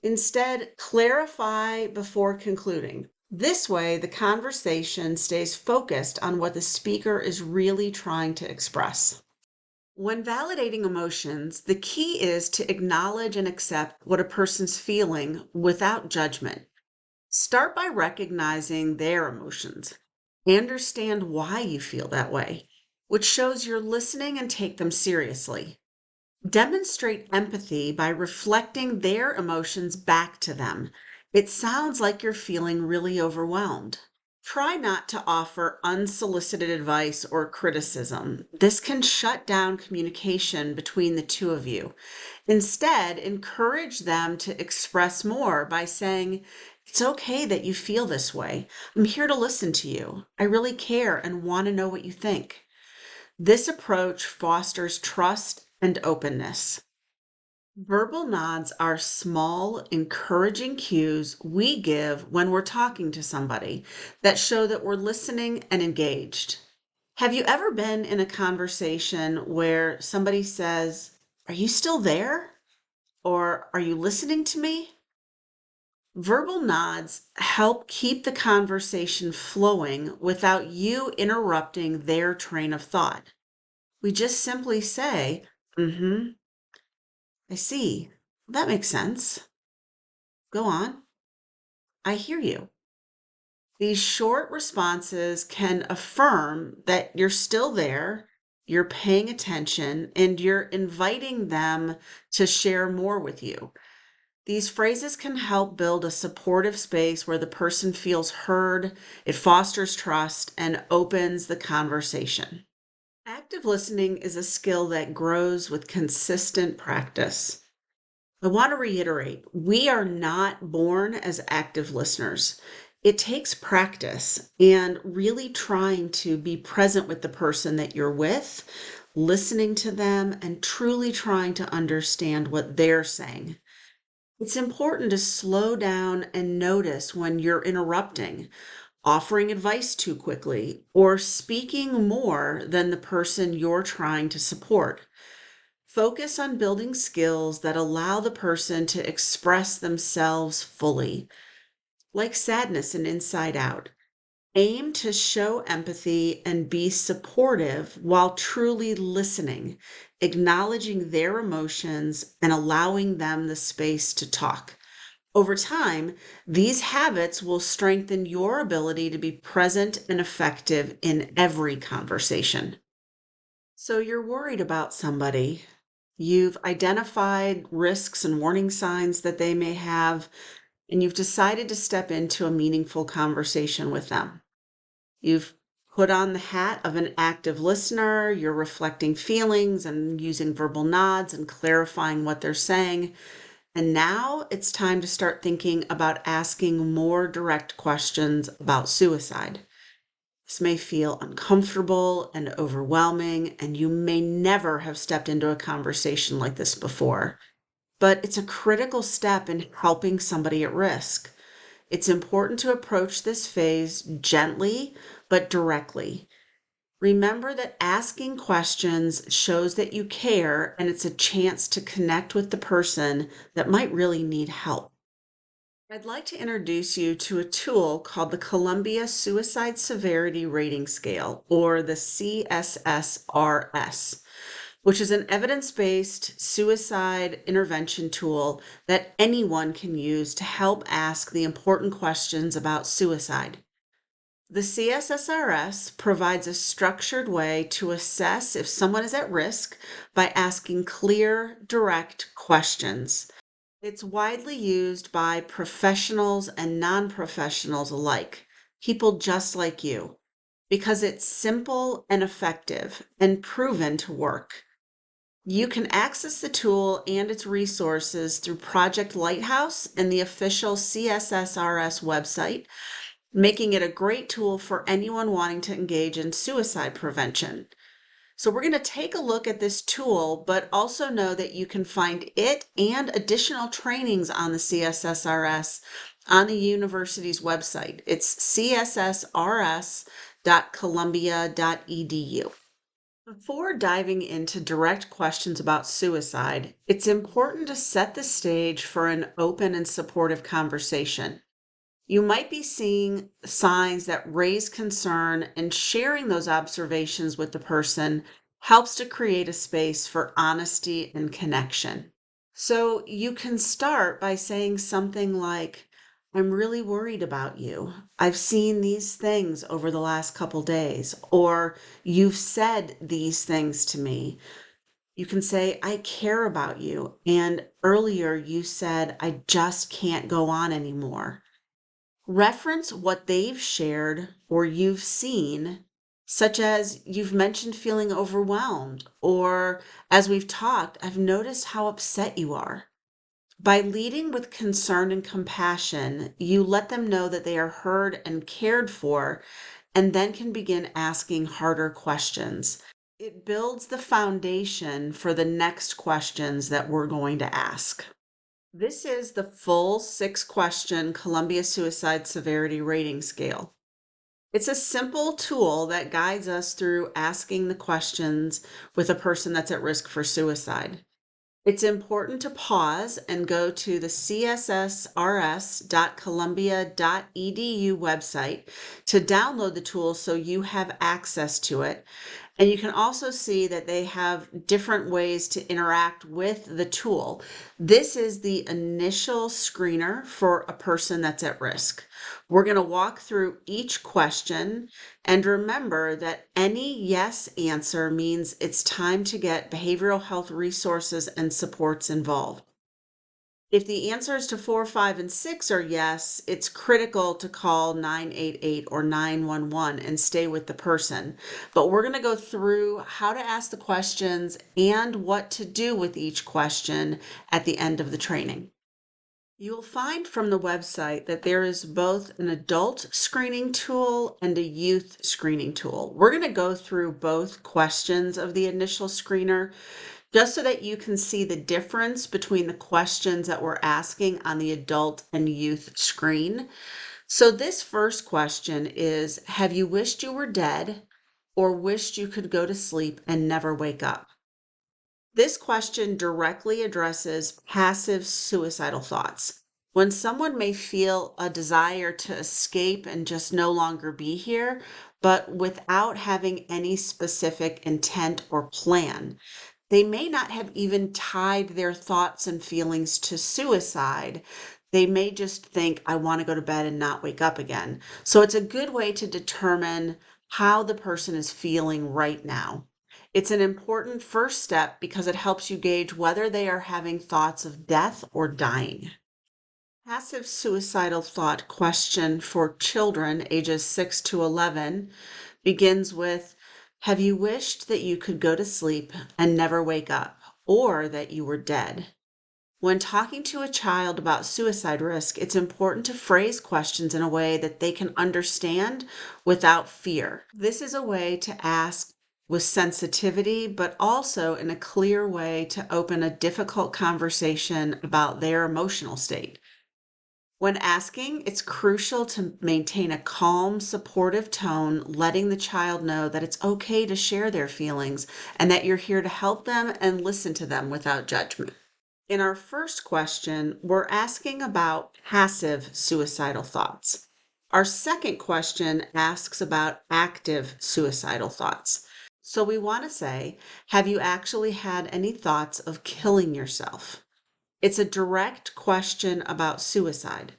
Instead, clarify before concluding. This way, the conversation stays focused on what the speaker is really trying to express. When validating emotions, the key is to acknowledge and accept what a person's feeling without judgment. Start by recognizing their emotions. Understand why you feel that way, which shows you're listening and take them seriously. Demonstrate empathy by reflecting their emotions back to them. It sounds like you're feeling really overwhelmed. Try not to offer unsolicited advice or criticism. This can shut down communication between the two of you. Instead, encourage them to express more by saying, "It's okay that you feel this way. I'm here to listen to you. I really care and want to know what you think." This approach fosters trust and openness. Verbal nods are small, encouraging cues we give when we're talking to somebody that show that we're listening and engaged. Have you ever been in a conversation where somebody says, "Are you still there?" Or, "Are you listening to me?" Verbal nods help keep the conversation flowing without you interrupting their train of thought. We just simply say, "Mm-hmm, I see. That makes sense. Go on. I hear you." These short responses can affirm that you're still there, you're paying attention, and you're inviting them to share more with you. These phrases can help build a supportive space where the person feels heard, it fosters trust, and opens the conversation. Active listening is a skill that grows with consistent practice. I want to reiterate, we are not born as active listeners. It takes practice and really trying to be present with the person that you're with, listening to them, and truly trying to understand what they're saying. It's important to slow down and notice when you're interrupting, offering advice too quickly, or speaking more than the person you're trying to support. Focus on building skills that allow the person to express themselves fully, like sadness in Inside Out. Aim to show empathy and be supportive while truly listening, acknowledging their emotions and allowing them the space to talk. Over time, these habits will strengthen your ability to be present and effective in every conversation. So you're worried about somebody. You've identified risks and warning signs that they may have, and you've decided to step into a meaningful conversation with them. You've put on the hat of an active listener. You're reflecting feelings and using verbal nods and clarifying what they're saying. And now it's time to start thinking about asking more direct questions about suicide. This may feel uncomfortable and overwhelming, and you may never have stepped into a conversation like this before. But it's a critical step in helping somebody at risk. It's important to approach this phase gently but directly. Remember that asking questions shows that you care, and it's a chance to connect with the person that might really need help. I'd like to introduce you to a tool called the Columbia Suicide Severity Rating Scale, or the CSSRS, which is an evidence-based suicide intervention tool that anyone can use to help ask the important questions about suicide. The CSSRS provides a structured way to assess if someone is at risk by asking clear, direct questions. It's widely used by professionals and non-professionals alike, people just like you, because it's simple and effective and proven to work. You can access the tool and its resources through Project Lighthouse and the official CSSRS website, making it a great tool for anyone wanting to engage in suicide prevention. So we're going to take a look at this tool, but also know that you can find it and additional trainings on the CSSRS on the university's website. It's cssrs.columbia.edu. Before diving into direct questions about suicide, it's important to set the stage for an open and supportive conversation. You might be seeing signs that raise concern, and sharing those observations with the person helps to create a space for honesty and connection. So you can start by saying something like, I'm really worried about you. I've seen these things over the last couple days, or you've said these things to me. You can say, I care about you. And earlier you said, I just can't go on anymore. Reference what they've shared or you've seen, such as you've mentioned feeling overwhelmed, or as we've talked, I've noticed how upset you are. By leading with concern and compassion, you let them know that they are heard and cared for, and then can begin asking harder questions. It builds the foundation for the next questions that we're going to ask. This is the full 6-question Columbia Suicide Severity Rating Scale. It's a simple tool that guides us through asking the questions with a person that's at risk for suicide. It's important to pause and go to the cssrs.columbia.edu website to download the tool so you have access to it. And you can also see that they have different ways to interact with the tool. This is the initial screener for a person that's at risk. We're going to walk through each question, and remember that any yes answer means it's time to get behavioral health resources and supports involved. If the answers to 4, 5, and 6 are yes, it's critical to call 988 or 911 and stay with the person. But we're going to go through how to ask the questions and what to do with each question at the end of the training. You'll find from the website that there is both an adult screening tool and a youth screening tool. We're going to go through both questions of the initial screener, just so that you can see the difference between the questions that we're asking on the adult and youth screen. So this first question is, have you wished you were dead or wished you could go to sleep and never wake up? This question directly addresses passive suicidal thoughts. When someone may feel a desire to escape and just no longer be here, but without having any specific intent or plan. They may not have even tied their thoughts and feelings to suicide. They may just think, I want to go to bed and not wake up again. So it's a good way to determine how the person is feeling right now. It's an important first step because it helps you gauge whether they are having thoughts of death or dying. Passive suicidal thought question for children ages 6 to 11 begins with, have you wished that you could go to sleep and never wake up, or that you were dead? When talking to a child about suicide risk, it's important to phrase questions in a way that they can understand without fear. This is a way to ask with sensitivity, but also in a clear way to open a difficult conversation about their emotional state. When asking, it's crucial to maintain a calm, supportive tone, letting the child know that it's okay to share their feelings and that you're here to help them and listen to them without judgment. In our first question, we're asking about passive suicidal thoughts. Our second question asks about active suicidal thoughts. So we want to say, have you actually had any thoughts of killing yourself? It's a direct question about suicide.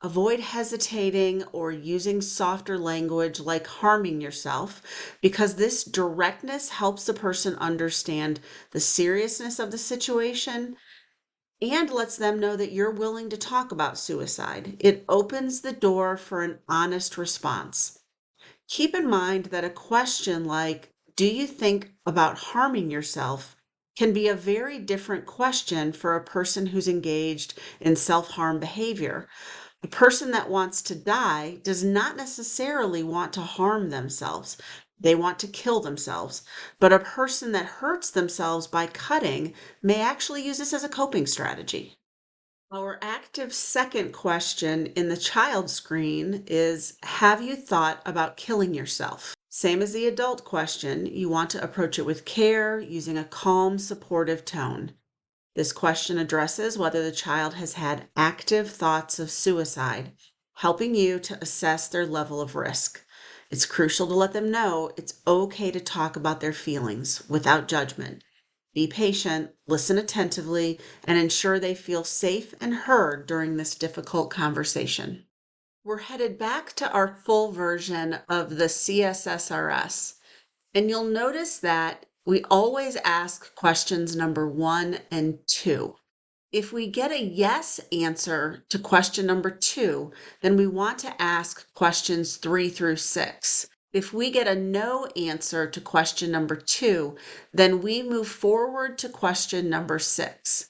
Avoid hesitating or using softer language like harming yourself, because this directness helps the person understand the seriousness of the situation and lets them know that you're willing to talk about suicide. It opens the door for an honest response. Keep in mind that a question like, do you think about harming yourself, can be a very different question for a person who's engaged in self-harm behavior. A person that wants to die does not necessarily want to harm themselves. They want to kill themselves. But a person that hurts themselves by cutting may actually use this as a coping strategy. Our active second question in the child screen is, have you thought about killing yourself? Same as the adult question, you want to approach it with care, using a calm, supportive tone. This question addresses whether the child has had active thoughts of suicide, helping you to assess their level of risk. It's crucial to let them know it's okay to talk about their feelings without judgment. Be patient, listen attentively, and ensure they feel safe and heard during this difficult conversation. We're headed back to our full version of the CSSRS, and you'll notice that we always ask questions number 1 and 2. If we get a yes answer to question number 2, then we want to ask questions 3 through 6. If we get a no answer to question number 2, then we move forward to question number 6.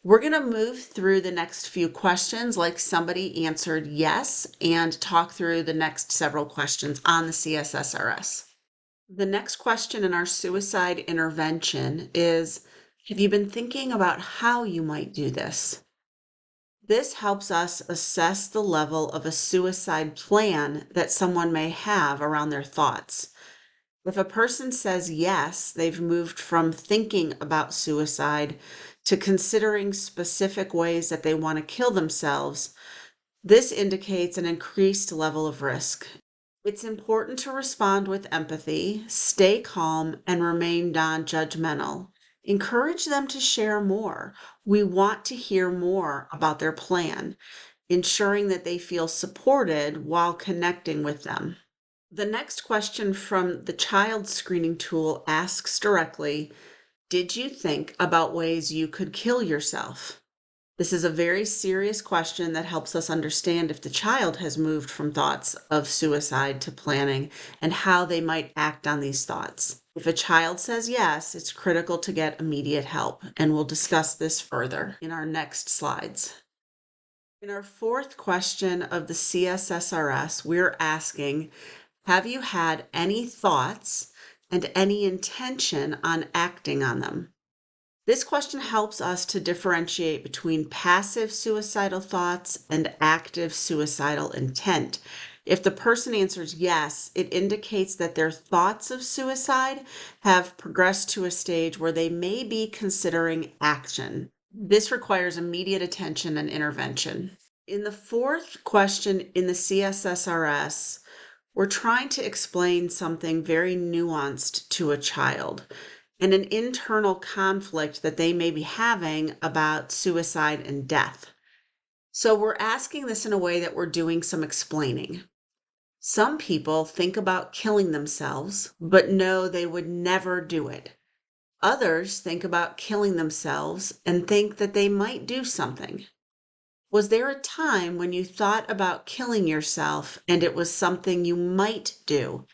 We're going to move through the next few questions like somebody answered yes and talk through the next several questions on the CSSRS. The next question in our suicide intervention is, have you been thinking about how you might do this? This helps us assess the level of a suicide plan that someone may have around their thoughts. If a person says yes, they've moved from thinking about suicide to considering specific ways that they want to kill themselves. This indicates an increased level of risk. It's important to respond with empathy, stay calm, and remain non-judgmental. Encourage them to share more. We want to hear more about their plan, ensuring that they feel supported while connecting with them. The next question from the child screening tool asks directly, did you think about ways you could kill yourself? This is a very serious question that helps us understand if the child has moved from thoughts of suicide to planning and how they might act on these thoughts. If a child says yes, it's critical to get immediate help, and we'll discuss this further in our next slides. In our fourth question of the CSSRS, we're asking, have you had any thoughts and any intention on acting on them? This question helps us to differentiate between passive suicidal thoughts and active suicidal intent. If the person answers yes, it indicates that their thoughts of suicide have progressed to a stage where they may be considering action. This requires immediate attention and intervention. In the fourth question in the CSSRS, we're trying to explain something very nuanced to a child and an internal conflict that they may be having about suicide and death. So we're asking this in a way that we're doing some explaining. Some people think about killing themselves, but know they would never do it. Others think about killing themselves and think that they might do something. Was there a time when you thought about killing yourself and it was something you might do?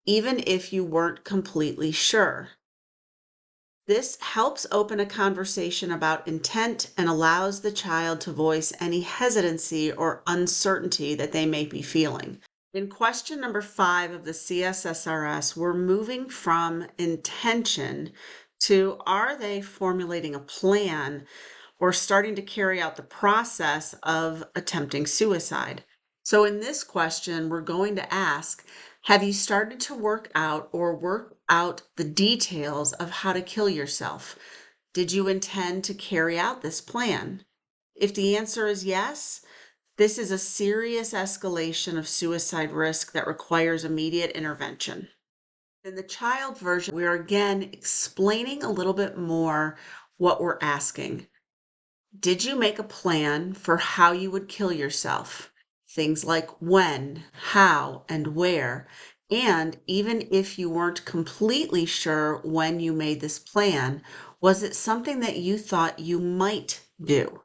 even if you weren't completely sure. This helps open a conversation about intent and allows the child to voice any hesitancy or uncertainty that they may be feeling. In question number 5 of the CSSRS, we're moving from intention to are they formulating a plan or starting to carry out the process of attempting suicide. So in this question, we're going to ask, have you started to work out the details of how to kill yourself? Did you intend to carry out this plan? If the answer is yes, this is a serious escalation of suicide risk that requires immediate intervention. In the child version, we're again explaining a little bit more what we're asking. Did you make a plan for how you would kill yourself? Things like when, how, and where. And even if you weren't completely sure when you made this plan, was it something that you thought you might do?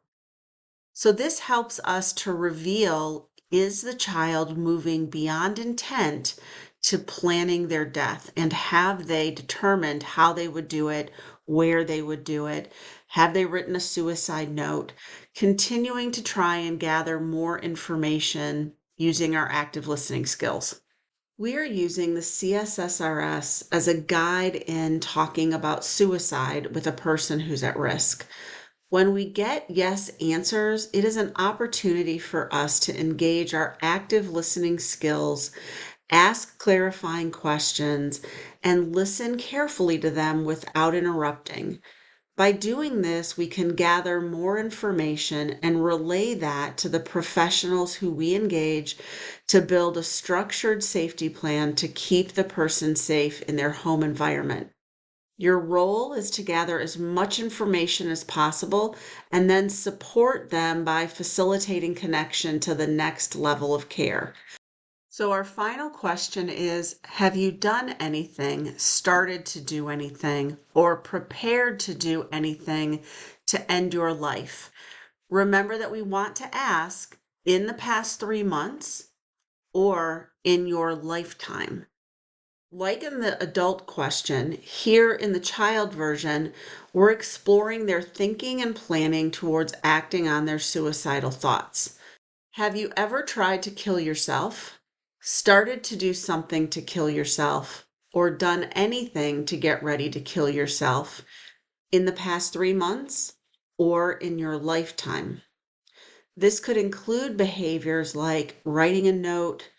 So this helps us to reveal, is the child moving beyond intent to planning their death? And have they determined how they would do it, where they would do it? Have they written a suicide note? Continuing to try and gather more information using our active listening skills. We are using the CSSRS as a guide in talking about suicide with a person who's at risk. When we get yes answers, it is an opportunity for us to engage our active listening skills, ask clarifying questions, and listen carefully to them without interrupting. By doing this, we can gather more information and relay that to the professionals who we engage to build a structured safety plan to keep the person safe in their home environment. Your role is to gather as much information as possible and then support them by facilitating connection to the next level of care. So our final question is, have you done anything, started to do anything, or prepared to do anything to end your life? Remember that we want to ask in the past 3 months or in your lifetime. Like in the adult question, here in the child version, we're exploring their thinking and planning towards acting on their suicidal thoughts. Have you ever tried to kill yourself, started to do something to kill yourself, or done anything to get ready to kill yourself in the past 3 months or in your lifetime? This could include behaviors like writing a note,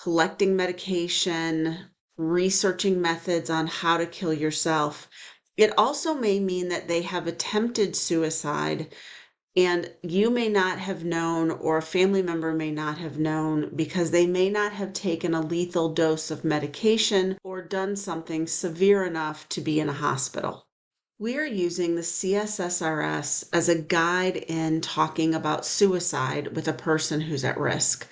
collecting medication, researching methods on how to kill yourself. It also may mean that they have attempted suicide and you may not have known, or a family member may not have known, because they may not have taken a lethal dose of medication or done something severe enough to be in a hospital. We are using the CSSRS as a guide in talking about suicide with a person who's at risk.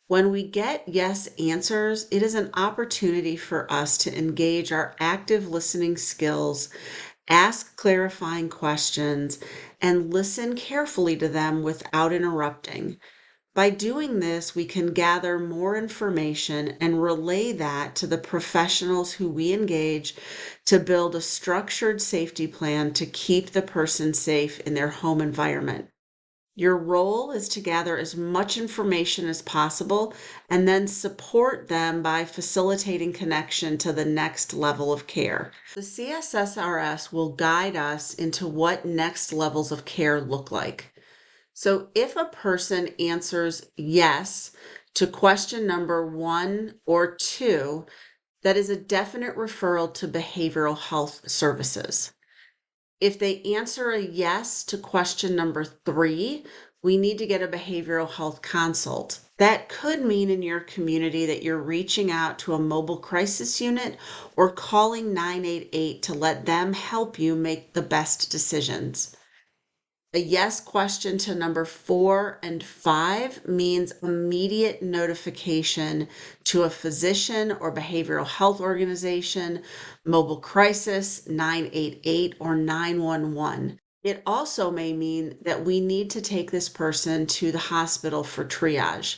When we get yes answers, it is an opportunity for us to engage our active listening skills, ask clarifying questions, and listen carefully to them without interrupting. By doing this, we can gather more information and relay that to the professionals who we engage to build a structured safety plan to keep the person safe in their home environment. Your role is to gather as much information as possible and then support them by facilitating connection to the next level of care. The CSSRS will guide us into what next levels of care look like. So if a person answers yes to question number 1 or 2, that is a definite referral to behavioral health services. If they answer a yes to question number 3, we need to get a behavioral health consult. That could mean in your community that you're reaching out to a mobile crisis unit or calling 988 to let them help you make the best decisions. A yes question to number 4 and 5 means immediate notification to a physician or behavioral health organization, mobile crisis, 988, or 911. It also may mean that we need to take this person to the hospital for triage.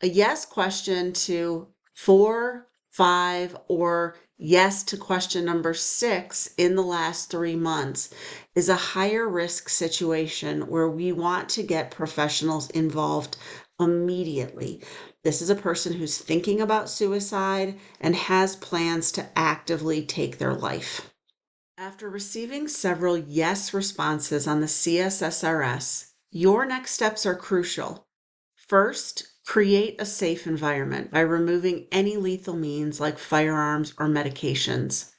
A yes question to 4, 5, or yes to question number 6 in the last 3 months is a higher risk situation where we want to get professionals involved immediately. This is a person who's thinking about suicide and has plans to actively take their life. After receiving several yes responses on the CSSRS, your next steps are crucial. First, create a safe environment by removing any lethal means like firearms or medications.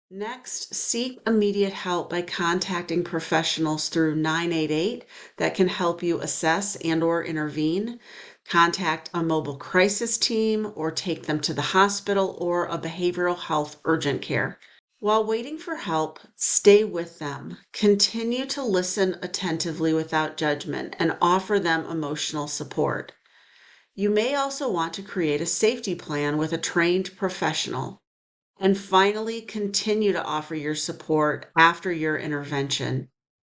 Next, seek immediate help by contacting professionals through 988 that can help you assess and/or intervene. Contact a mobile crisis team or take them to the hospital or a behavioral health urgent care. While waiting for help, stay with them. Continue to listen attentively without judgment and offer them emotional support. You may also want to create a safety plan with a trained professional. And finally, continue to offer your support after your intervention,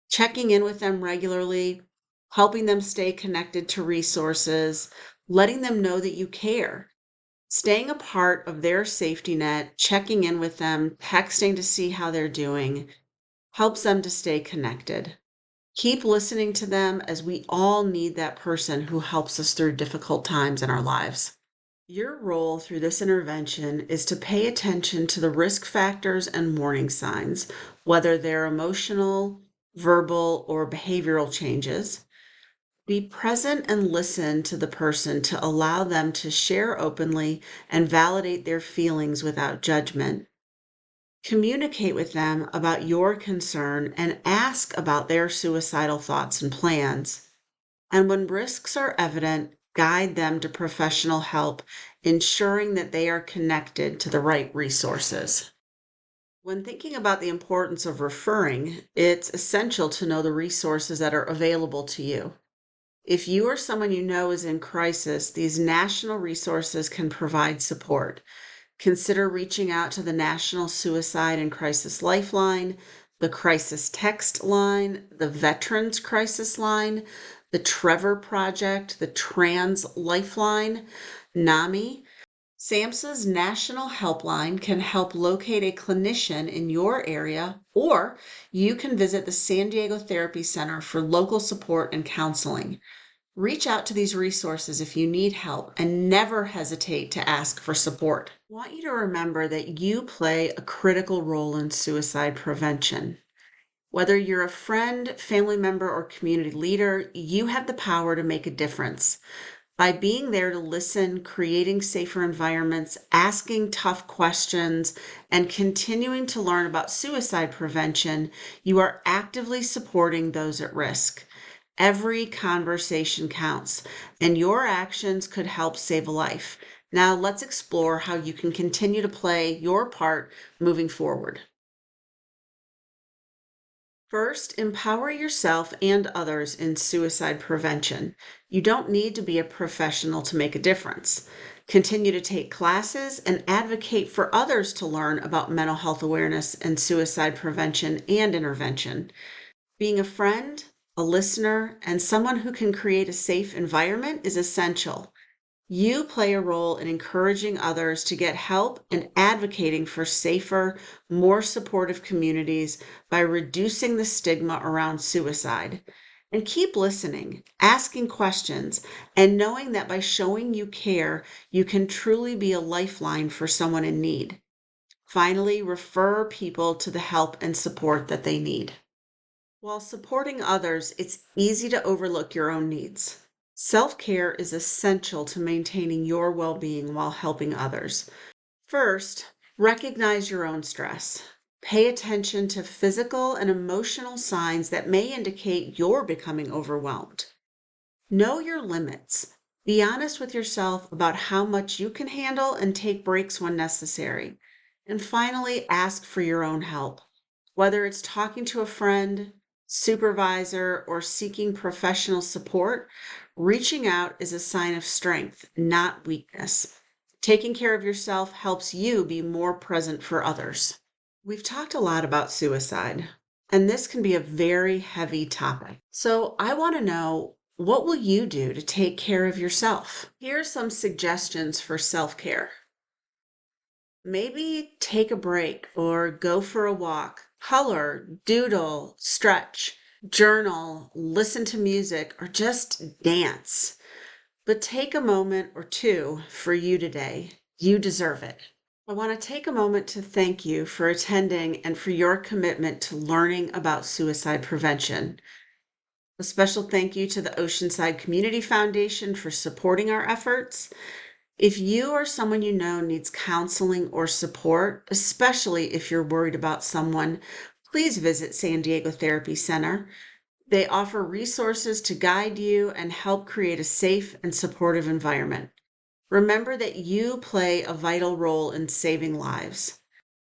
checking in with them regularly, helping them stay connected to resources, letting them know that you care. Staying a part of their safety net, checking in with them, texting to see how they're doing, helps them to stay connected. Keep listening to them, as we all need that person who helps us through difficult times in our lives. Your role through this intervention is to pay attention to the risk factors and warning signs, whether they're emotional, verbal, or behavioral changes. Be present and listen to the person to allow them to share openly and validate their feelings without judgment. Communicate with them about your concern and ask about their suicidal thoughts and plans. And when risks are evident, guide them to professional help, ensuring that they are connected to the right resources. When thinking about the importance of referring, it's essential to know the resources that are available to you. If you or someone you know is in crisis, these national resources can provide support. Consider reaching out to the National Suicide and Crisis Lifeline, the Crisis Text Line, the Veterans Crisis Line, the Trevor Project, the Trans Lifeline, NAMI. SAMHSA's National Helpline can help locate a clinician in your area, or you can visit the San Diego Therapy Center for local support and counseling. Reach out to these resources if you need help and never hesitate to ask for support. I want you to remember that you play a critical role in suicide prevention. Whether you're a friend, family member, or community leader, you have the power to make a difference. By being there to listen, creating safer environments, asking tough questions, and continuing to learn about suicide prevention, you are actively supporting those at risk. Every conversation counts, and your actions could help save a life. Now let's explore how you can continue to play your part moving forward. First, empower yourself and others in suicide prevention. You don't need to be a professional to make a difference. Continue to take classes and advocate for others to learn about mental health awareness and suicide prevention and intervention. Being a friend, a listener, and someone who can create a safe environment is essential. You play a role in encouraging others to get help and advocating for safer, more supportive communities by reducing the stigma around suicide. And keep listening, asking questions, and knowing that by showing you care, you can truly be a lifeline for someone in need. Finally, refer people to the help and support that they need. While supporting others, it's easy to overlook your own needs. Self-care is essential to maintaining your well-being while helping others. First, recognize your own stress. Pay attention to physical and emotional signs that may indicate you're becoming overwhelmed. Know your limits. Be honest with yourself about how much you can handle and take breaks when necessary. And finally, ask for your own help. Whether it's talking to a friend, supervisor, or seeking professional support, reaching out is a sign of strength, not weakness. Taking care of yourself helps you be more present for others. We've talked a lot about suicide, and this can be a very heavy topic. So I want to know, what will you do to take care of yourself? Here are some suggestions for self-care. Maybe take a break or go for a walk, color, doodle, stretch, journal, listen to music, or just dance. But take a moment or two for you today. You deserve it. I want to take a moment to thank you for attending and for your commitment to learning about suicide prevention. A special thank you to the Oceanside Community Foundation for supporting our efforts. If you or someone you know needs counseling or support, especially if you're worried about someone, please visit San Diego Therapy Center. They offer resources to guide you and help create a safe and supportive environment. Remember that you play a vital role in saving lives.